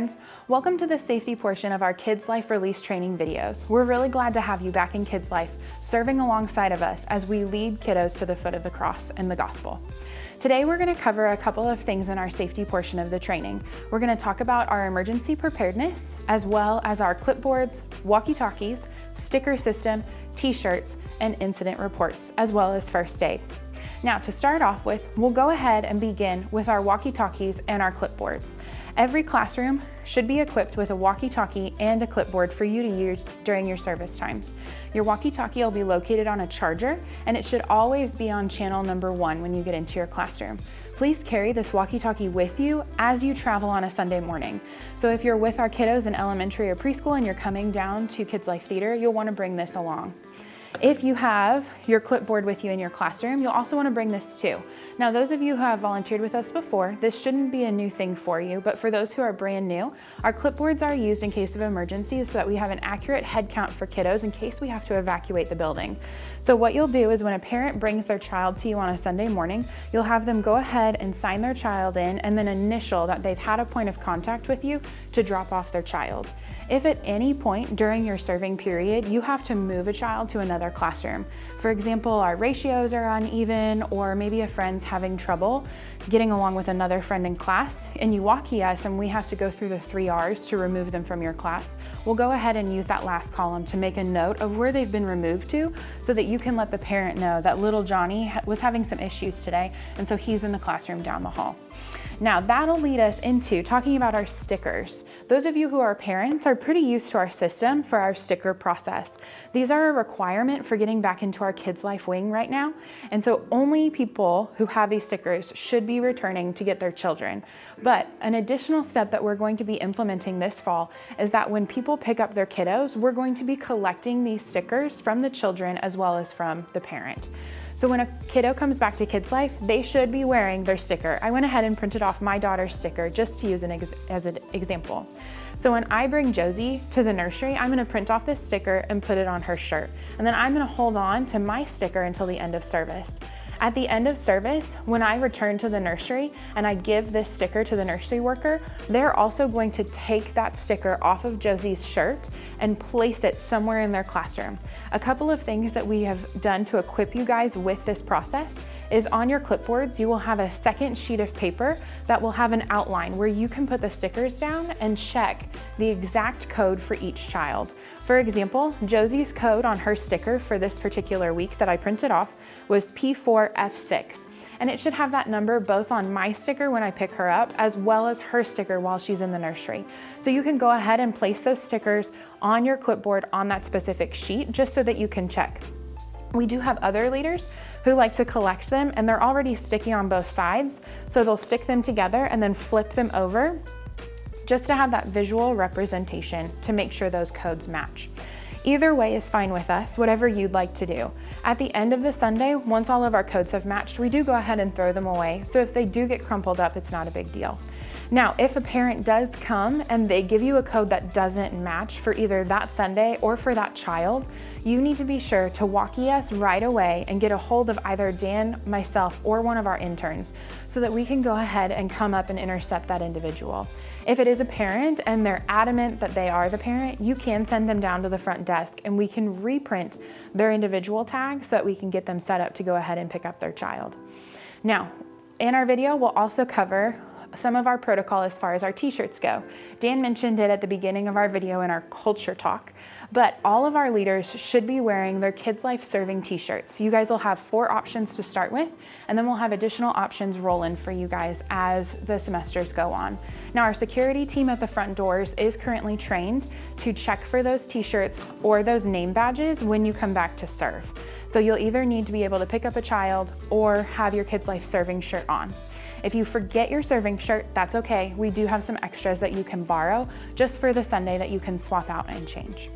friends. Welcome to the safety portion of our Kidslife release training videos. We're really glad to have you back in Kidslife, serving alongside of us as we lead kiddos to the foot of the cross and the gospel. Today, we're going to cover a couple of things in our safety portion of the training. We're going to talk about our emergency preparedness, as well as our clipboards, walkie-talkies, sticker system, t-shirts, and incident reports, as well as first aid. Now, to start off with, we'll go ahead and begin with our walkie-talkies and our clipboards. Every classroom should be equipped with a walkie-talkie and a clipboard for you to use during your service times. Your walkie-talkie will be located on a charger, and it should always be on channel number 1 when you get into your classroom. Please carry this walkie-talkie with you as you travel on a Sunday morning. So if you're with our kiddos in elementary or preschool and you're coming down to Kidslife Theater, you'll want to bring this along. If you have your clipboard with you in your classroom, you'll also want to bring this too. Now, those of you who have volunteered with us before, this shouldn't be a new thing for you, but for those who are brand new, our clipboards are used in case of emergencies so that we have an accurate head count for kiddos in case we have to evacuate the building. So what you'll do is when a parent brings their child to you on a Sunday morning, you'll have them go ahead and sign their child in and then initial that they've had a point of contact with you to drop off their child. If at any point during your serving period, you have to move a child to another classroom, for example, our ratios are uneven, or maybe a friend's having trouble getting along with another friend in class, and you walkie us and we have to go through the 3 R's to remove them from your class, we'll go ahead and use that last column to make a note of where they've been removed to so that you can let the parent know that little Johnny was having some issues today, and so he's in the classroom down the hall. Now, that'll lead us into talking about our stickers. Those of you who are parents are pretty used to our system for our sticker process. These are a requirement for getting back into our Kidslife wing right now, and so only people who have these stickers should be returning to get their children. But an additional step that we're going to be implementing this fall is that when people pick up their kiddos, we're going to be collecting these stickers from the children as well as from the parent. So when a kiddo comes back to Kidslife, they should be wearing their sticker. I went ahead and printed off my daughter's sticker just to use as an example. So when I bring Josie to the nursery, I'm gonna print off this sticker and put it on her shirt. And then I'm gonna hold on to my sticker until the end of service. At the end of service, when I return to the nursery and I give this sticker to the nursery worker, they're also going to take that sticker off of Josie's shirt and place it somewhere in their classroom. A couple of things that we have done to equip you guys with this process is on your clipboards, you will have a second sheet of paper that will have an outline where you can put the stickers down and check the exact code for each child. For example, Josie's code on her sticker for this particular week that I printed off was P4F6. And it should have that number both on my sticker when I pick her up, as well as her sticker while she's in the nursery. So you can go ahead and place those stickers on your clipboard on that specific sheet, just so that you can check. We do have other leaders who like to collect them, and they're already sticky on both sides. So they'll stick them together and then flip them over just to have that visual representation to make sure those codes match. Either way is fine with us, whatever you'd like to do. At the end of the Sunday, once all of our codes have matched, we do go ahead and throw them away. So if they do get crumpled up, it's not a big deal. Now, if a parent does come and they give you a code that doesn't match for either that Sunday or for that child, you need to be sure to walkie us right away and get a hold of either Dan, myself, or one of our interns so that we can go ahead and come up and intercept that individual. If it is a parent and they're adamant that they are the parent, you can send them down to the front desk and we can reprint their individual tag so that we can get them set up to go ahead and pick up their child. Now, in our video, we'll also cover some of our protocol as far as our t-shirts go. Dan mentioned it at the beginning of our video in our culture talk, but all of our leaders should be wearing their Kidslife serving t-shirts. You guys will have 4 options to start with, and then we'll have additional options roll in for you guys as the semesters go on. Now, our security team at the front doors is currently trained to check for those t-shirts or those name badges when you come back to serve. So you'll either need to be able to pick up a child or have your Kidslife serving shirt on. If you forget your serving shirt, that's okay. We do have some extras that you can borrow just for the Sunday that you can swap out and change.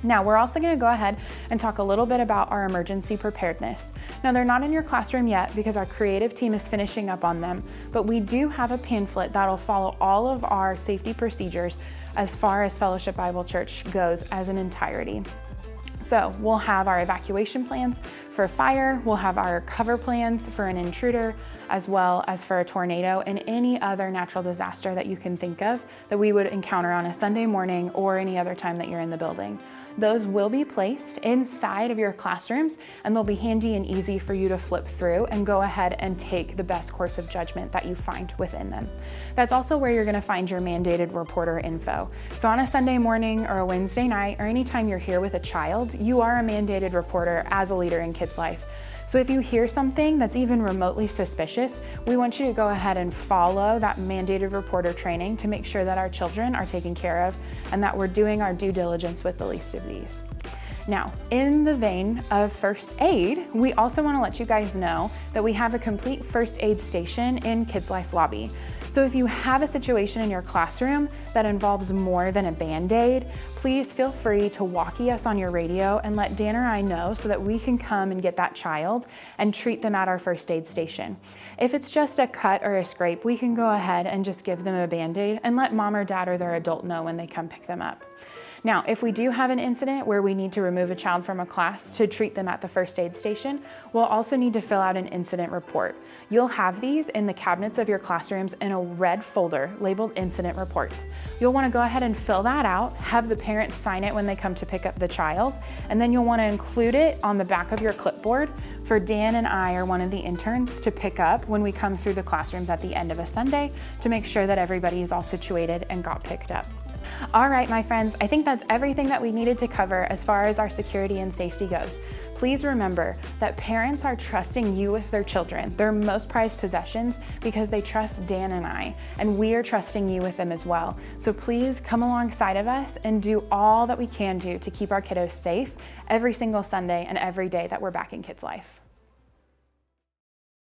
Now, we're also going to go ahead and talk a little bit about our emergency preparedness. Now, they're not in your classroom yet because our creative team is finishing up on them, but we do have a pamphlet that'll follow all of our safety procedures as far as Fellowship Bible Church goes as an entirety. So we'll have our evacuation plans for fire, we'll have our cover plans for an intruder, as well as for a tornado and any other natural disaster that you can think of that we would encounter on a Sunday morning or any other time that you're in the building. Those will be placed inside of your classrooms, and they'll be handy and easy for you to flip through and go ahead and take the best course of judgment that you find within them. That's also where you're gonna find your mandated reporter info. So on a Sunday morning or a Wednesday night, or anytime you're here with a child, you are a mandated reporter as a leader in Kidslife. So if you hear something that's even remotely suspicious, we want you to go ahead and follow that mandated reporter training to make sure that our children are taken care of and that we're doing our due diligence with the least of these. Now, in the vein of first aid, we also want to let you guys know that we have a complete first aid station in Kidslife lobby. So if you have a situation in your classroom that involves more than a Band-Aid, please feel free to walkie us on your radio and let Dan or I know so that we can come and get that child and treat them at our first aid station. If it's just a cut or a scrape, we can go ahead and just give them a Band-Aid and let mom or dad or their adult know when they come pick them up. Now, if we do have an incident where we need to remove a child from a class to treat them at the first aid station, we'll also need to fill out an incident report. You'll have these in the cabinets of your classrooms in a red folder labeled incident reports. You'll want to go ahead and fill that out, have the parents sign it when they come to pick up the child, and then you'll want to include it on the back of your clipboard for Dan and I or one of the interns to pick up when we come through the classrooms at the end of a Sunday to make sure that everybody is all situated and got picked up. All right, my friends, I think that's everything that we needed to cover as far as our security and safety goes. Please remember that parents are trusting you with their children, their most prized possessions, because they trust Dan and I, and we are trusting you with them as well. So please come alongside of us and do all that we can do to keep our kiddos safe every single Sunday and every day that we're back in Kidslife.